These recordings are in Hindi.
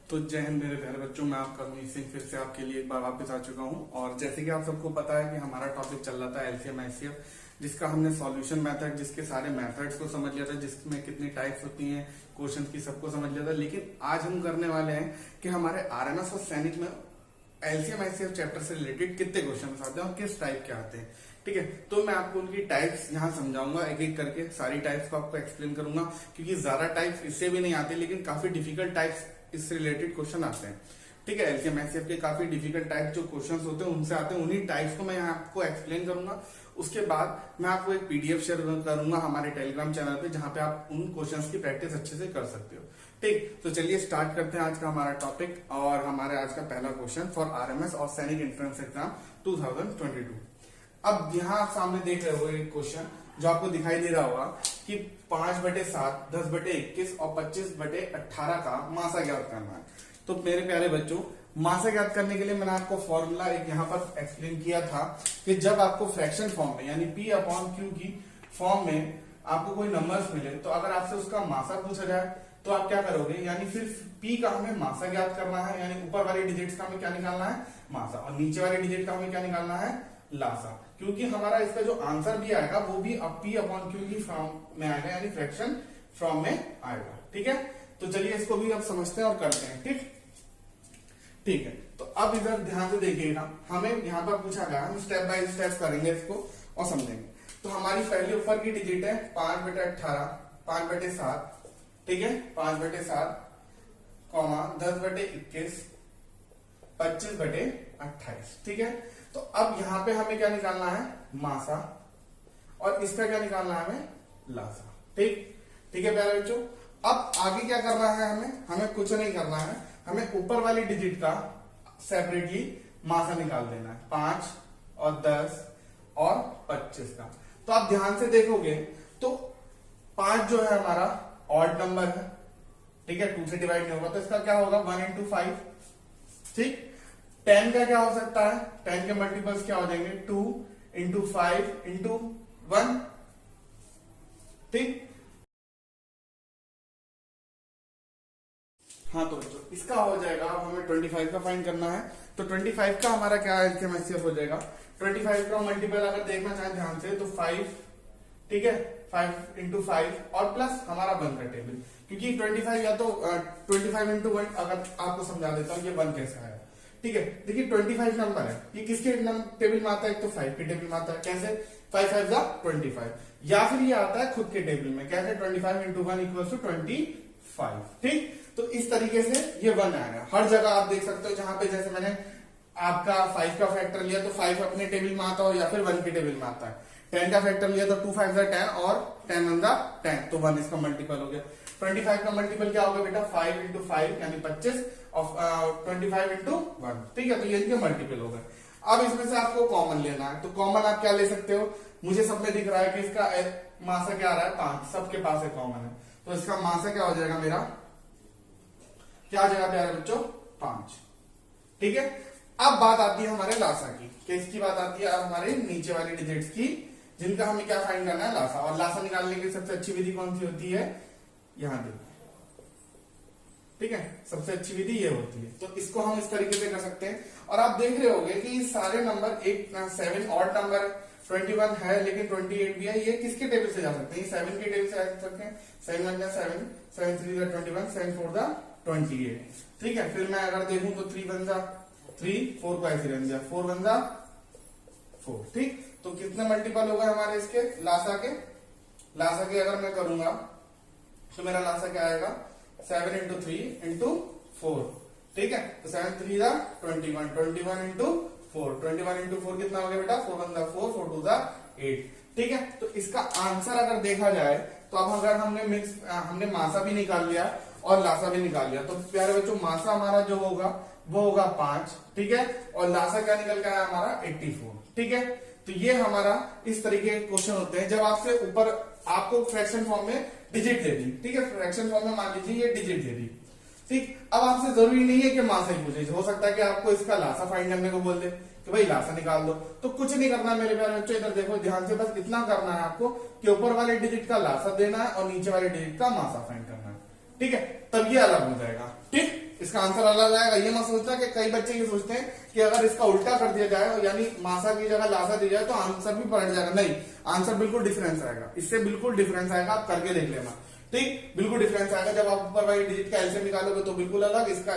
तो जय हिंद मेरे प्यारे बच्चों, मैं आपका मीत सिंह फिर से आपके लिए एक बार वापस आ चुका हूं। और जैसे कि आप सबको पता है कि हमारा टॉपिक चल रहा था एलसीएम एचसीएफ, जिसका हमने सॉल्यूशन मेथड, जिसके सारे मेथड्स को समझ लिया था, जिसमें कितनी टाइप्स होती हैं क्वेश्चन की, सबको समझ लिया था। लेकिन आज हम करने वाले हैं कि हमारे आरएमएस और सैनिक में एलसीएम एचसीएफ चैप्टर से रिलेटेड कितने क्वेश्चन आते हैं और किस टाइप के आते हैं। ठीक है, तो मैं आपको उनकी टाइप्स यहाँ समझाऊंगा, एक एक करके सारी टाइप्स को आपको एक्सप्लेन करूंगा, क्योंकि ज्यादा टाइप्स इससे भी नहीं आते, लेकिन काफी डिफिकल्ट टाइप्स इससे रिलेटेड क्वेश्चन आते हैं। ठीक है, एलसीएम एचसीएफ के काफी डिफिकल्ट टाइप जो क्वेश्चंस होते हैं उनसे आते हैं, उन्हीं टाइप्स को मैं यहाँ आपको एक्सप्लेन करूंगा। उसके बाद मैं आपको एक पीडीएफ शेयर करूंगा हमारे टेलीग्राम चैनल पे, जहां पे आप उन क्वेश्चंस की प्रैक्टिस अच्छे से कर सकते हो। ठीक, तो चलिए स्टार्ट करते हैं आज का हमारा टॉपिक। और हमारे आज का पहला क्वेश्चन फॉर आरएमएस और सैनिक एंट्रेंस एग्जाम 2022। अब यहाँ आप सामने देख रहे हो एक क्वेश्चन जो आपको दिखाई दे रहा होगा कि 5/7, 10/21 और 25/18 का मासा ज्ञात करना है। तो मेरे प्यारे बच्चों, मासा ज्ञात करने के लिए मैंने आपको फॉर्मूला एक यहाँ पर एक्सप्लेन किया था कि जब आपको फ्रैक्शन फॉर्म में यानी P/Q की फॉर्म में आपको कोई नंबर्स मिले, तो अगर आपसे उसका मासा पूछा जाए तो आप क्या करोगे, यानी फिर P का हमें मासा ज्ञात करना है, यानी ऊपर वाले डिजिट्स का हमें क्या निकालना है, मासा, और नीचे वाले डिजिट का हमें क्या निकालना है, लासा। क्योंकि हमारा इसका जो आंसर भी आएगा वो भी अब P/Q की फॉर्म में आएगा, यानी फ्रैक्शन फॉर्म में आएगा। ठीक है, तो चलिए इसको भी अब समझते हैं और करते हैं। ठीक है, तो अब इधर ध्यान से देखिएगा, हमें यहाँ पर पूछा गया, हम स्टेप बाय स्टेप करेंगे इसको और समझेंगे। तो हमारी पहले ऊपर की डिजिट है 5/18, 5/7, ठीक है, 5/7, 10/21, 25/28। ठीक है, तो अब यहाँ पे हमें क्या निकालना है, मासा, और इसका क्या निकालना है, हमें लासा। ठीक है प्यारे बच्चों, अब आगे क्या करना है, हमें कुछ नहीं करना है, हमें ऊपर वाली डिजिट का सेपरेटली मासा निकाल देना है, 5 और 10 और 25 का। तो आप ध्यान से देखोगे तो 5 जो है हमारा ऑड नंबर है, ठीक है, 2 से डिवाइड नहीं होगा, तो इसका क्या होगा, 1 × 5। ठीक, 10 का क्या हो सकता है, 10 के मल्टीपल्स क्या हो जाएंगे, 2 × 5 × 1। ठीक, हाँ, तो बच्चों इसका हो जाएगा, अब हमें 25 का फाइंड करना है। तो 25 का हमारा क्या एलसीएम एचसीएफ हो जाएगा, 25 का मल्टीपल अगर देखना चाहें ध्यान से तो 5, ठीक है, 5 × 5 और प्लस हमारा 1 का टेबल, क्योंकि 25 या तो 25 × 1 अगर आपको समझा देता हूँ ये 1 कैसे आया। ठीक है, देखिए 25 नंबर है, ये किसके टेबल में आता है, एक तो 5 के टेबल में आता है, कैसे, 5 5 जा 25, या फिर ये आता है खुद के टेबल में, कैसे, 25 × 1 = 25। ठीक, तो इस तरीके से ये 1 आएगा। हर जगह आप देख सकते हो जहां पे जैसे मैंने आपका 5 का फैक्टर लिया तो 5 अपने टेबल में आता हो या फिर 1 के टेबल में आता है। 10 का फैक्टर लिया तो 2 5 जा 10 और 10 1 जा 10, तो 1 इसका मल्टीपल हो गया। 25 का मल्टीपल क्या होगा बेटा, 5 × 5 यानी 25 और 25 × 1। ठीक है, तो ये इनके मल्टीपल हो गए। अब इसमें से आपको कॉमन लेना है, तो कॉमन आप क्या ले सकते हो, मुझे सब में दिख रहा है कि इसका मासा क्या आ रहा है, 5, सबके पास है, कॉमन है, तो इसका मासा क्या हो जाएगा, मेरा क्या हो जाएगा प्यारे बच्चों, 5। ठीक है, अब बात आती है हमारे लासा की, किसकी बात आती है, अब हमारे नीचे वाली डिजिट्स की, जिनका हमें क्या फाइंड करना है, लासा। और लासा निकालने की सबसे अच्छी विधि कौन सी होती है, यहां देखो, ठीक है, सबसे अच्छी विधि ये होती है। तो इसको हम इस तरीके से कर सकते हैं। और आप देख रहे होंगे कि सारे नंबर, एक 7 ऑड नंबर, 21 है, लेकिन 28 भी है, ये किसके टेबल से जा सकते हैं, 7 के टेबल से जा सकते हैं। 7 1 जा 7, 7 3 जा 21, 7 4 जा 28। ठीक है, फिर मैं अगर देखूं तो 3 1 जा 3, 4 को ऐसे रन जा, 4 1 जा 4। ठीक, तो कितने मल्टीपल हो गए हमारे इसके लासा के, अगर मैं करूंगा तो मेरा लासा क्या आएगा, 7 × 3 × 4। ठीक है, तो 7 3 जा 21, 21 × 4, 21 × 4 कितना हो गया बेटा, 4 1 जा 4, 4 2 जा 8। ठीक है, तो इसका आंसर अगर देखा जाए तो अब अगर हमने मासा भी निकाल लिया और लासा भी निकाल लिया, तो प्यारे बच्चों मासा हमारा जो होगा वो होगा 5। ठीक है, और लासा क्या निकल के आया हमारा, 84। ठीक है, तो ये हमारा इस तरीके के क्वेश्चन होते हैं जब आपसे ऊपर आपको फ्रैक्शन फॉर्म में डिजिट दे दी। ठीक है, फ्रैक्शन फॉर्म में मान लीजिए ये डिजिट दे दी। ठीक, अब आपसे जरूरी नहीं है कि मासा ही पूछे, हो सकता है कि आपको इसका लासा फाइंड करने को बोल दे कि भाई लासा निकाल दो, तो कुछ नहीं करना मेरे प्यारे बच्चों, इधर देखो ध्यान से, बस इतना करना है आपको कि ऊपर वाले डिजिट का लासा देना है और नीचे वाले डिजिट का मासा फाइंड करना है। ठीक है, तब ये अलग हो जाएगा। ठीक, इसका आंसर अलग आएगा। ये मत सोचना कि कई बच्चे ये सोचते हैं कि अगर इसका उल्टा कर दिया जाए यानी मासा की जगह लासा दी जाए तो आंसर भी पलट जाएगा। नहीं, आंसर बिल्कुल डिफरेंस आएगा, इससे बिल्कुल डिफरेंस आएगा। आप करके देख लेना, ठीक, बिल्कुल डिफरेंस आएगा। जब आप ऊपर वाली डिजिट का एलसीएम निकालोगे तो बिल्कुल अलग, इसका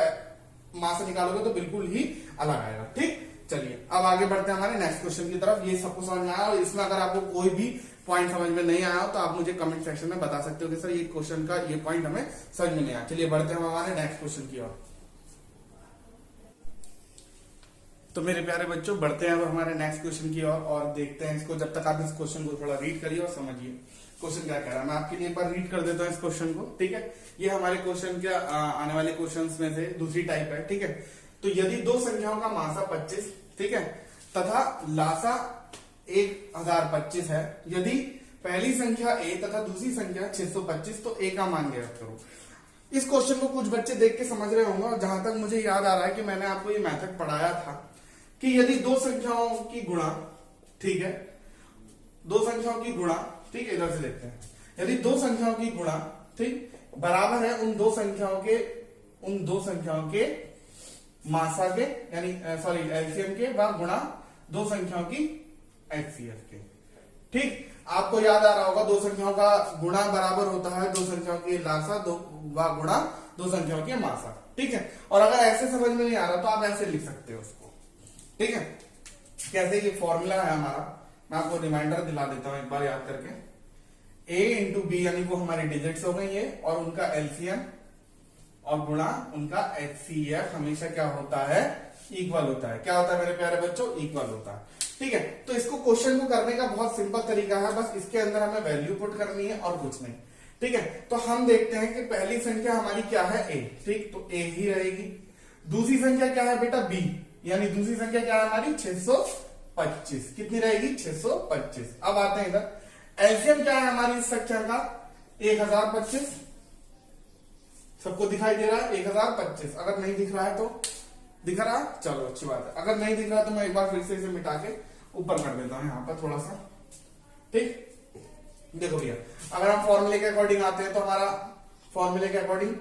मासा निकालोगे तो बिल्कुल ही अलग आएगा। ठीक, चलिए अब आगे बढ़ते हैं हमारे नेक्स्ट क्वेश्चन की तरफ। ये सबको समझ में आया, और इसमें अगर आपको कोई भी पॉइंट समझ में नहीं आया तो आप मुझे कमेंट सेक्शन में बता सकते हो कि सर ये क्वेश्चन का ये पॉइंट हमें समझ में नहीं आया। चलिए बढ़ते हैं हमारे नेक्स्ट क्वेश्चन की ओर। तो मेरे प्यारे बच्चों बढ़ते हैं अब हमारे नेक्स्ट क्वेश्चन की ओर और देखते हैं इसको। जब तक आप इस क्वेश्चन को थोड़ा रीड करिए और समझिए क्वेश्चन क्या कह रहा है। मैं आपके लिए एक बार रीड कर देता हूँ इस क्वेश्चन को, ठीक है। ये हमारे क्वेश्चन के आने वाले क्वेश्चन में से दूसरी टाइप है, ठीक है। तो यदि दो संख्याओं का मासा 25, ठीक है, तथा लासा 1025 है, यदि पहली संख्या a तथा दूसरी संख्या 625 तो a का मान ज्ञात करो। इस क्वेश्चन को कुछ बच्चे देख के समझ रहे होंगे, और जहां तक मुझे याद आ रहा है कि मैंने आपको ये मेथड पढ़ाया था कि यदि दो संख्याओं की गुणा, ठीक है, दो संख्याओं की गुणा, ठीक है, इधर से देखते हैं। यदि दो संख्याओं की गुणा, ठीक, बराबर है उन दो संख्याओं के मासा के यानी सॉरी एलसीएम के व गुणा दो संख्याओं की एचसीएफ के, ठीक। आपको याद आ रहा होगा दो संख्याओं का गुणा बराबर होता है दो संख्याओं के लासा व गुणा दो संख्याओं के मासा, ठीक है। और अगर ऐसे समझ में नहीं आ रहा तो आप ऐसे लिख सकते हो उसको, ठीक है। कैसे, ये फॉर्मूला है हमारा, मैं आपको रिमाइंडर दिला देता हूं एक बार याद करके। a इंटू बी यानी वो हमारी डिजिट्स हो गई है, और उनका एलसीएम और गुणा उनका एचसीएफ हमेशा क्या होता है, इक्वल होता है। क्या होता है मेरे प्यारे बच्चों, इक्वल होता है, ठीक है। तो इसको क्वेश्चन को करने का बहुत सिंपल तरीका है, बस इसके अंदर हमें वैल्यू पुट करनी है और कुछ नहीं, ठीक है। तो हम देखते हैं कि पहली संख्या हमारी क्या है, a, ठीक, तो a ही रहेगी। दूसरी संख्या क्या है बेटा, b, यानी दूसरी संख्या क्या है हमारी 625, कितनी रहेगी 625। अब आते हैं इधर, एलसीएम क्या है हमारी इस संख्या का 1025, सबको दिखाई दे रहा है 1025। अगर नहीं दिख रहा है तो दिख रहा है, चलो अच्छी बात है। अगर नहीं दिख रहा तो मैं एक बार फिर से इसे मिटा के ऊपर कर देता हूं यहां पर थोड़ा सा, ठीक। देखो भैया, अगर हम फॉर्मूले के अकॉर्डिंग आते हैं तो हमारा फॉर्मूले के अकॉर्डिंग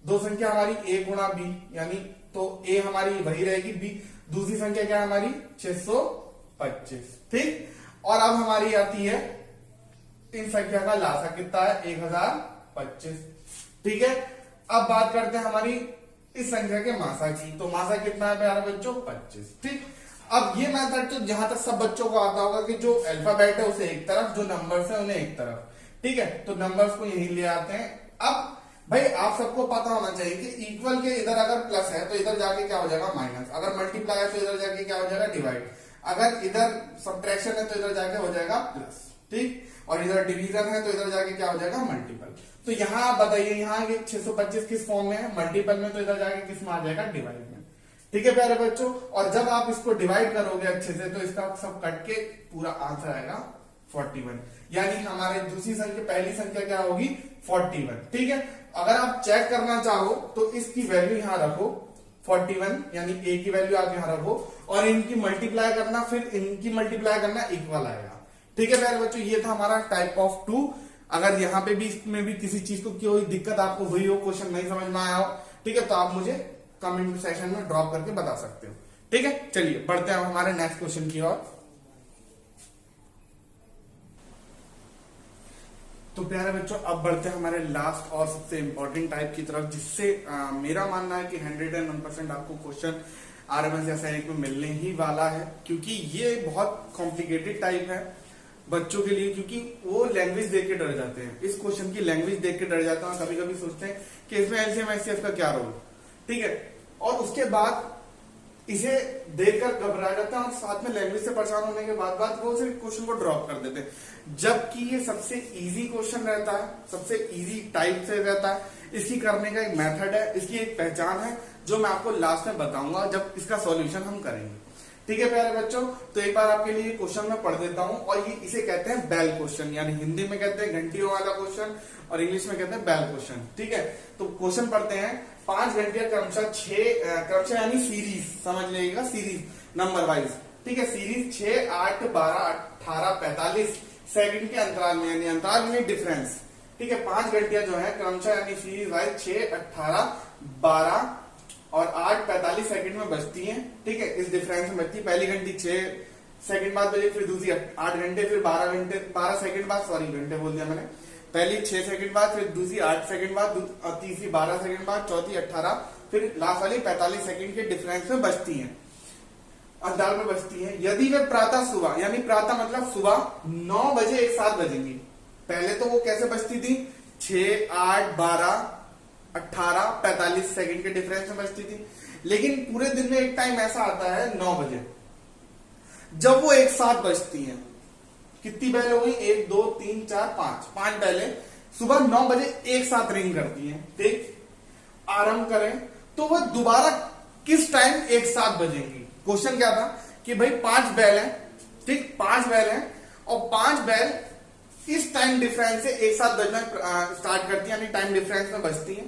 दो संख्या हमारी a गुणा b, यानी तो a हमारी वही रहेगी, b दूसरी संख्या क्या है हमारी 625, ठीक। और अब हमारी आती है इन संख्या का लासा कितना है 1025, ठीक है। अब बात करते हैं हमारी इस संख्या के मासा की, तो मासा कितना है प्यारे बच्चों 25, ठीक। अब ये मेथड तो जहां तक सब बच्चों को आता होगा कि जो अल्फाबेट है उसे एक तरफ, जो नंबर्स है उन्हें एक तरफ, ठीक है। तो नंबर्स को यहीं ले आते हैं। अब भाई आप सबको पता होना चाहिए कि इक्वल के इधर अगर प्लस है तो इधर जाके क्या हो जाएगा माइनस, अगर मल्टीप्लाई है तो इधर जाके क्या हो जाएगा डिवाइड, अगर इधर सब्ट्रैक्शन है तो इधर जाके हो जाएगा प्लस, ठीक। और इधर डिवीजन है तो इधर जाके क्या हो जाएगा मल्टीपल। तो यहाँ आप बताइए, यहाँ 625 किस फॉर्म में है, मल्टीपल में, तो इधर जाके किस में आ जाएगा डिवाइड में, ठीक है प्यारे बच्चों। और जब आप इसको डिवाइड करोगे अच्छे से तो इसका सब कट के पूरा आंसर आएगा 41, यानी हमारे दूसरी संख्या पहली संख्या क्या होगी 41, ठीक है। अगर आप चेक करना चाहो तो इसकी वैल्यू यहां रखो 41, यानी a की वैल्यू आप यहां रखो और इनकी मल्टीप्लाई करना, फिर इनकी मल्टीप्लाई करना, इक्वल आएगा, ठीक है प्यारे बच्चों। ये था हमारा टाइप ऑफ 2। अगर यहाँ पे भी इसमें भी किसी चीज को कोई दिक्कत आपको हुई हो, क्वेश्चन नहीं समझ में आया हो, ठीक है, तो आप मुझे कमेंट सेक्शन में ड्रॉप करके बता सकते हो, ठीक है। चलिए बढ़ते हैं हमारे नेक्स्ट क्वेश्चन की ओर। तो प्यारे बच्चों अब बढ़ते हैं हमारे लास्ट और सबसे इंपॉर्टेंट टाइप की तरफ, जिससे मेरा मानना है कि 101% आपको क्वेश्चन आरएमएस या सैनिक में मिलने ही वाला है, क्योंकि ये बहुत कॉम्प्लिकेटेड टाइप है बच्चों के लिए, क्योंकि वो लैंग्वेज देख के डर जाते हैं, इस क्वेश्चन की लैंग्वेज देख के डर जाते हैं, कभी कभी सोचते हैं कि इसमें एलसीएम एचसीएफ का क्या रोल, ठीक है। और उसके बाद इसे देखकर घबरा जाते हैं और साथ में लैंग्वेज से परेशान होने के बाद वो सिर्फ क्वेश्चन को ड्रॉप कर देते हैं, जबकि ये सबसे इजी क्वेश्चन रहता है, सबसे इजी टाइप से रहता है। इसकी करने का एक मेथड है, इसकी एक पहचान है, जो मैं आपको लास्ट में बताऊंगा जब इसका सॉल्यूशन हम करेंगे, ठीक है प्यारे बच्चों। तो एक बार आपके लिए क्वेश्चन मैं पढ़ देता हूं, और ये इसे कहते हैं बेल क्वेश्चन, यानी हिंदी में कहते हैं घंटियों वाला क्वेश्चन और इंग्लिश में कहते हैं बेल क्वेश्चन, ठीक है। तो क्वेश्चन पढ़ते हैं, 5 घंटिया क्रमशः यानी सीरीज, समझ लीजिएगा सीरीज नंबर वाइज, ठीक है। सीरीज 6, 8, 12, 18, 45 सेकंड के अंतराल में, यानी अंतराल में डिफरेंस ठीक है, 5 घंटियां जो है क्रमशः यानी सीरीज वाइज 6, 18, 12 और 8 45 सेकंड में बजती हैं। ठीक है, इस डिफरेंस में बजती है। पहली घंटी 6 सेकंड बाद बजे, फिर दूसरी 8 घंटे, फिर 12 सेकंड बाद, सॉरी घंटे बोल दिया मैंने, पहली 6 सेकंड बाद, फिर दूसरी 8 सेकंड बाद, तीसरी 12 सेकंड बाद, चौथी 18, फिर लास्ट वाली 45 सेकंड के डिफरेंस में बजती है, अंतराल में बजती है। यदि वे प्रातः सुबह, यानी प्रातः मतलब सुबह 9 बजे एक साथ बजेंगी। पहले तो वो कैसे बजती थी, 6, 8, 12, 18, 45 सेकंड के डिफरेंस में बजती थी। लेकिन पूरे दिन में एक टाइम ऐसा आता है 9 बजे जब वो एक साथ बजती हैं। कितनी बैल हो गई, 1, 2, 3, 4, 5 बैलें सुबह 9 बजे एक साथ रिंग करती हैं। ठीक, आरंभ करें तो वह दोबारा किस टाइम एक साथ बजेंगी। क्वेश्चन क्या था कि भाई 5 बैल है, ठीक, 5 बैल है और 5 बैल इस टाइम डिफरेंस से एक साथ बजना स्टार्ट करती है, यानी टाइम डिफरेंस में बजती है।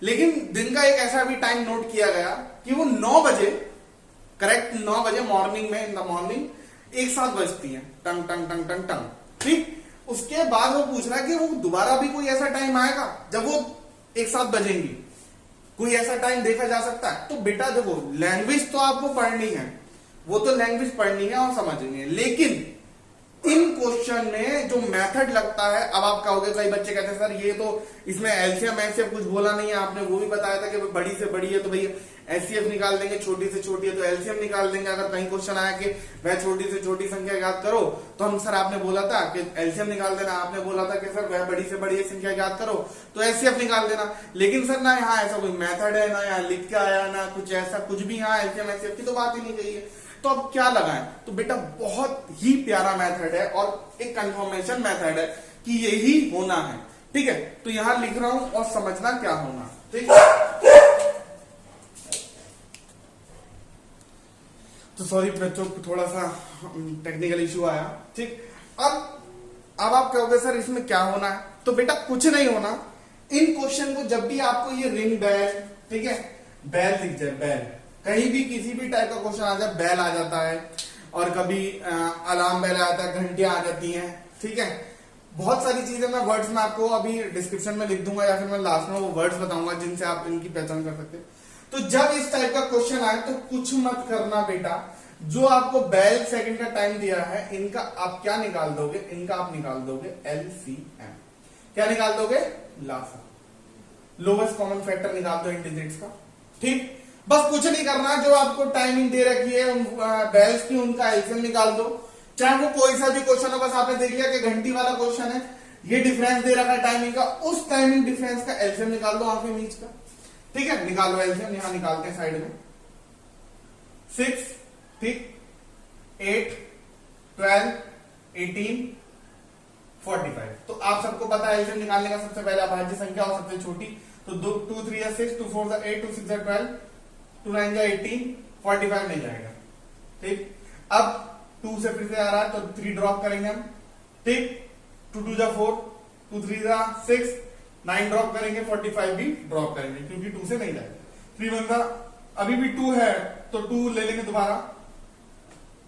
लेकिन दिन का एक ऐसा भी टाइम नोट किया गया कि वो 9 बजे, करेक्ट 9 बजे मॉर्निंग में, इन द मॉर्निंग एक साथ बजती है, टंग टंग टंग टंग टंग। ठीक, उसके बाद वो पूछ रहा है कि वो दोबारा भी कोई ऐसा टाइम आएगा जब वो एक साथ बजेंगी, कोई ऐसा टाइम देखा जा सकता है। तो बेटा देखो, लैंग्वेज तो आपको पढ़नी है, वो तो लैंग्वेज पढ़नी है और समझनी है, लेकिन इन क्वेश्चन में जो मेथड लगता है, अब आप कहोगे, कई बच्चे कहते हैं सर ये तो इसमें एलसीएम एचसीएफ कुछ बोला नहीं है आपने, वो भी बताया था कि बड़ी से बड़ी है तो भैया एचसीएफ निकाल देंगे, छोटी से छोटी है तो एलसीएम निकाल देंगे। अगर कहीं क्वेश्चन आया कि वह छोटी से छोटी संख्या याद करो, तो हम सर आपने बोला था कि एलसीएम निकाल देना, आपने बोला था कि सर वह बड़ी से बड़ी संख्या याद करो तो एचसीएफ निकाल देना। लेकिन सर ना यहाँ ऐसा कोई मेथड है, ना यहाँ लिख के आया, ना कुछ ऐसा कुछ भी, यहाँ एलसीएम एचसीएफ की तो बात ही नहीं कही है। तो अब क्या लगाएं, तो बेटा बहुत ही प्यारा मेथड है और एक कंफर्मेशन मेथड है कि यही होना है। ठीक है, तो यहां लिख रहा हूं और समझना क्या होना। ठीक है, तो सॉरी बच्चों, थोड़ा सा टेक्निकल इशू आया। ठीक, अब आप कहोगे सर इसमें क्या होना है, तो बेटा कुछ नहीं होना। इन क्वेश्चन को जब भी आपको ये रिंग बैल, ठीक है, बैल दिख जाए, बैल कहीं भी किसी भी टाइप का क्वेश्चन आ जाए, बैल आ जाता है, और कभी अलार्म बैल आ जाता है, घंटियां आ जाती हैं। ठीक है, बहुत सारी चीजें मैं वर्ड्स में आपको अभी डिस्क्रिप्शन में लिख दूंगा, या फिर मैं लास्ट में वो वर्ड्स बताऊंगा जिनसे आप इनकी पहचान कर सकते हैं। तो जब इस टाइप का क्वेश्चन आए तो कुछ मत करना बेटा, जो आपको बैल सेकंड का टाइम दिया है, इनका आप क्या निकाल दोगे, इनका आप निकाल दोगे एलसीएम। क्या निकाल दोगे, लासा, लोवेस्ट कॉमन फैक्टर निकाल दो इन डिजिट्स का। ठीक, बस कुछ नहीं करना, जो आपको टाइमिंग दे रखी है बैल्स की, उनका एलसीएम निकाल दो, चाहे वो कोई सा भी क्वेश्चन हो। बस आपने देख लिया कि घंटी वाला क्वेश्चन है, ये डिफरेंस दे रखा है टाइमिंग का, उस टाइमिंग डिफरेंस का एलसीएम निकाल दो आंखें बीच का। ठीक है, निकालो एलसीएम, यहां निकालते हैं साइड में। 6, ठीक, 8, 12, 18, 45। तो आप सबको पता है एलसीएम निकालने का सबसे पहले अभाज्य संख्या और सबसे छोटी, तो 2 3 6, 2 4 8, 2 6 12, 2 9 18, 45 नहीं जाएगा। ठीक, अब 2 से फिर से आ रहा है तो 3 ड्रॉप करेंगे हम। ठीक, 2 2 4, 2 3 6, 9 ड्रॉप करेंगे, 45 भी ड्रॉप करेंगे क्योंकि 2 से नहीं जाएगा। 3 1 अभी भी 2 है तो 2 ले लेंगे दोबारा,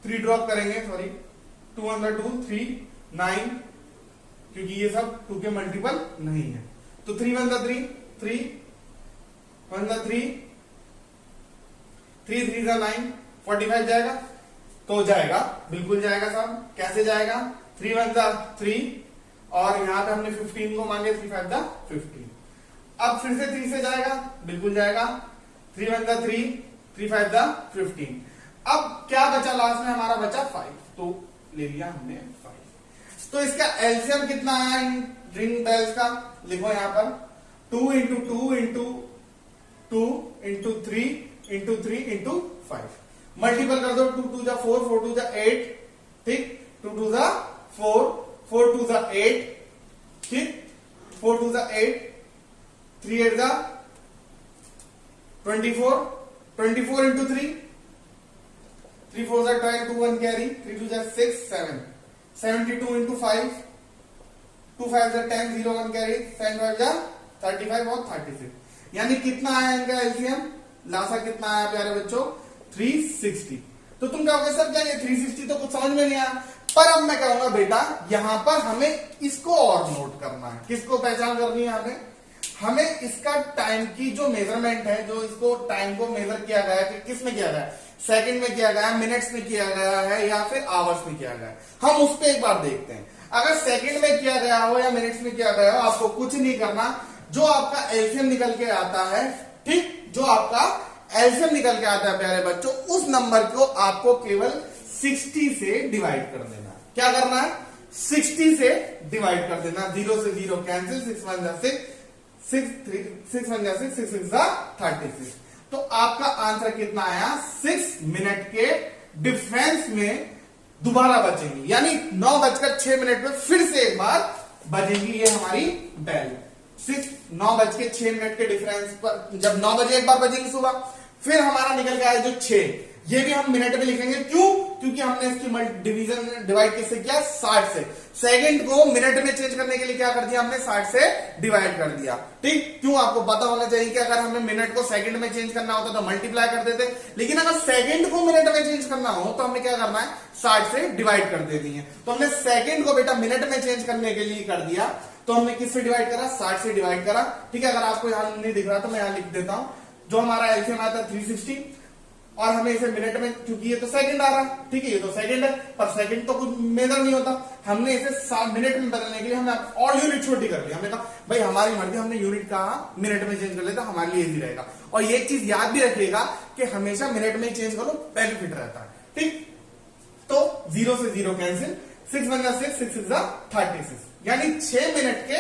3 ड्रॉप करेंगे, सॉरी 2 1 2 3 9, क्योंकि ये सब 2 के मल्टीपल नहीं है। तो 3 1 3 3 1 3 3 3 9, 45 जाएगा, तो जाएगा, बिल्कुल जाएगा साहब। कैसे जाएगा, 3 1 3 और यहां पे हमने 15 को मांगे, 3 5 15। अब फिर से 3 से जाएगा, बिल्कुल जाएगा, 3 1 3 3 5 15। अब क्या बचा लास्ट में, हमारा बचा 5, तो ले लिया हमने 5। तो इसका एलसीएम कितना आया इन रिंग बेल्स का, लिखो यहां पर 2 into 2 into 2 into 3 into 3 into 5। Multiple कर दो, 2 2 4, 4 2 8, ठीक, 2 2 4, 4 2 8, ठीक, 4 2 8, 3 8 24, 24 इंटू 3, 3 4 12, 2 1 कैरी, 3 2 6 7, 72 इंटू 5, 2 5 10, 0 1 कैरी, 7 5 35 और 36। यानी कितना आया इनका एलसीएम, लासा कितना आया प्यारे बच्चों, 360। तो तुम कहोगे सर क्या ये 360 तो कुछ समझ में नहीं आया, पर अब मैं कहूंगा बेटा यहां पर हमें इसको और नोट करना है। किसको पहचान करनी है हमें इसका टाइम की जो मेजरमेंट है, जो इसको टाइम को मेजर किया गया है कि किस में किया गया है, सेकंड में किया गया है, मिनट्स में किया गया है या फिर आवर्स में किया गया है, हम उस पर एक बार देखते हैं। अगर सेकंड में किया गया हो या मिनट्स में किया गया हो, आपको कुछ नहीं करना, जो आपका एलसीएम निकल के आता है, ठीक, जो आपका एलसीएम निकल के आता है प्यारे बच्चों, उस नंबर को आपको केवल 60 से डिवाइड कर देना। क्या करना है? 60 से डिवाइड कर देना। 0 से 0 कैंसिल, 6 1 जा 6, 6 1 जा 6, 6 6 जा 36। तो आपका आंसर कितना आया? 6 मिनट के डिफरेंस में दोबारा बचेंगी, यानी 9:06 में फिर से एक बार बजेगी ये हमारी बेल। 9:06 के डिफरेंस पर जब 9 बजे एक बार बजेगी सुबह, फिर हमारा निकल के आया जो 6, ये भी हम मिनट में लिखेंगे। क्यों? क्योंकि हमने इसकी डिवाइड किससे किया? 60 से। सेकंड को मिनट में चेंज करने के लिए क्या कर दिया हमने? 60 से डिवाइड कर दिया। ठीक, क्यों? आपको पता होना चाहिए कि अगर हमें मिनट को सेकंड में चेंज करना होता तो मल्टीप्लाई कर देते, लेकिन अगर सेकंड को मिनट में चेंज करना हो तो हमें क्या करना है? 60 से डिवाइड कर देती है। तो हमने सेकंड को बेटा मिनट में चेंज करने के लिए कर दिया, तो हमने किससे डिवाइड करा? 60 से डिवाइड करा। ठीक है, अगर आपको यहां नहीं दिख रहा तो मैं यहां लिख देता हूं। जो हमारा एलसीएम आता है 360, और हमें इसे मिनट में, क्योंकि ये तो सेकंड आ रहा है, ठीक है, ये तो सेकंड है, पर सेकंड तो कुछ मेजर नहीं होता, हमने इसे मिनट में बदलने के लिए हमने और यूनिट छोटी कर ली। हमने कहा भाई हमारी मर्जी, हमने यूनिट कहा मिनट में चेंज कर लेता, हमारे लिए इजी रहेगा। और ये चीज याद भी रखिएगा कि हमेशा मिनट में चेंज करो, बेनिफिट रहता है। ठीक, तो 0 से 0 कैंसिल, 6 1 जा 6, 6 6 जा 36, यानी 6 मिनट के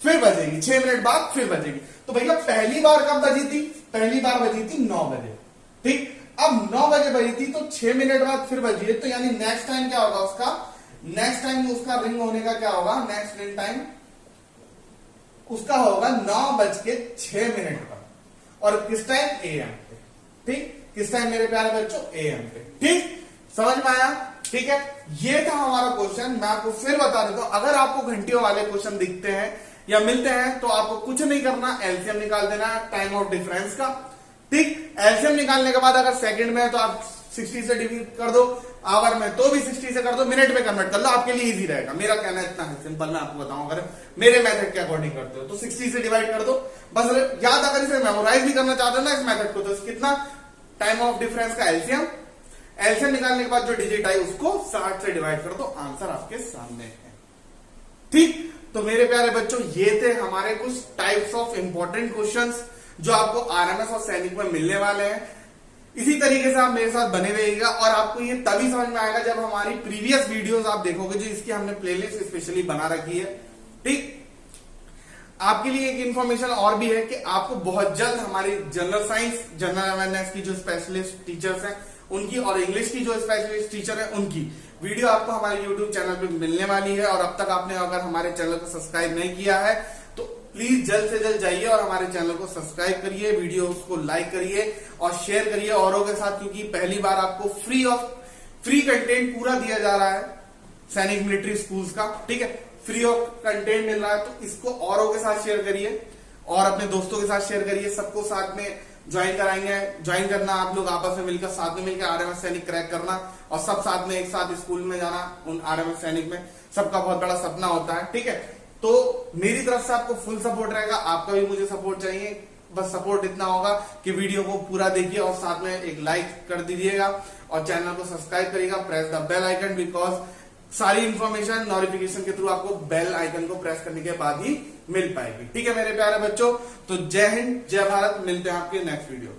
फिर बजेगी, 6 मिनट बाद फिर बजेगी। तो भैया पहली बार कब बजी थी? पहली बार बजी थी 9 बजे। ठीक, अब 9 बजे बजी थी तो 6 मिनट बाद फिर बजी है, तो यानी नेक्स्ट टाइम क्या होगा उसका? नेक्स्ट टाइम उसका रिंग होने का क्या होगा? नेक्स्ट रिंग टाइम उसका होगा 9:06 पर, और किस टाइम? AM पे। ठीक, किस टाइम मेरे प्यारे बच्चों? AM पे। ठीक, समझ में आया? ठीक है, ये था हमारा क्वेश्चन। मैं आपको फिर बता देता हूं, अगर आपको घंटियों वाले क्वेश्चन दिखते हैं या मिलते हैं तो आपको कुछ नहीं करना, एलसीएम निकाल देना है टाइम ऑफ डिफरेंस का। ठीक, एलसीएम निकालने के बाद अगर सेकंड में है तो आप 60 से डिवाइड कर दो, आवर में तो भी 60 से कर दो, मिनट में कन्वर्ट कर लो, आपके लिए इजी रहेगा। मेरा कहना इतना है सिंपल, मैं आपको बताऊं, अगर मेरे मेथड के अकॉर्डिंग करते हो तो 60 से डिवाइड कर दो बस। याद, अगर इसे मेमोराइज भी करना चाहते हो ना इस मेथड को, तो कितना? टाइम ऑफ डिफरेंस का एलसीएम, एलसीएम निकालने के बाद जो डिजिट आई उसको 60 से डिवाइड कर दो, आंसर आपके सामने है। ठीक, तो मेरे प्यारे बच्चों ये थे हमारे कुछ टाइप्स ऑफ इंपॉर्टेंट क्वेश्चंस जो आपको आरएमएस और सैनिक में मिलने वाले हैं। इसी तरीके से आप मेरे साथ बने रहिएगा, और आपको ये तभी समझ में आएगा जब हमारी प्रीवियस वीडियोस आप देखोगे, जो इसकी हमने प्लेलिस्ट स्पेशली बना रखी है। ठीक, आपके लिए एक इंफॉर्मेशन और भी है कि आपको बहुत जल्द हमारी जनरल साइंस, जनरल अवेयरनेस की जो स्पेशलिस्ट टीचर्स हैं उनकी, और इंग्लिश की जो स्पेशलिस्ट टीचर है उनकी वीडियो आपको हमारे यूट्यूब चैनल पे मिलने वाली है। और अब तक आपने अगर हमारे चैनल को सब्सक्राइब नहीं किया है तो प्लीज जल्द से जल्द जाइए और हमारे चैनल को सब्सक्राइब करिए, वीडियो को लाइक करिए और शेयर करिए औरों के साथ, क्योंकि पहली बार आपको फ्री कंटेंट पूरा दिया जा रहा है सैनिक मिलिट्री स्कूल्स का। ठीक है, फ्री ऑफ कंटेंट मिल रहा है, तो इसको औरों के साथ शेयर करिए और अपने दोस्तों के साथ शेयर करिए। सबको साथ में ज्वाइन कराएंगे, ज्वाइन करना, आप लोग आपस में मिलकर, साथ में मिलकर आरएमएस सैनिक क्रैक करना, और सब साथ में एक साथ स्कूल में जाना। उन आरएमएस सैनिक में सबका बहुत बड़ा सपना होता है। ठीक है, तो मेरी तरफ से आपको फुल सपोर्ट रहेगा, आपका भी मुझे सपोर्ट चाहिए। बस सपोर्ट इतना होगा कि वीडियो को पूरा देखिए और साथ में एक लाइक कर दीजिएगा और चैनल को सब्सक्राइब करिएगा। Press the bell icon, because सारी इंफॉर्मेशन नोटिफिकेशन के थ्रू आपको बेल आइकन को प्रेस करने के बाद ही मिल पाएगी। ठीक है मेरे प्यारे बच्चों, तो जय हिंद, जय भारत, मिलते हैं आपके नेक्स्ट वीडियो।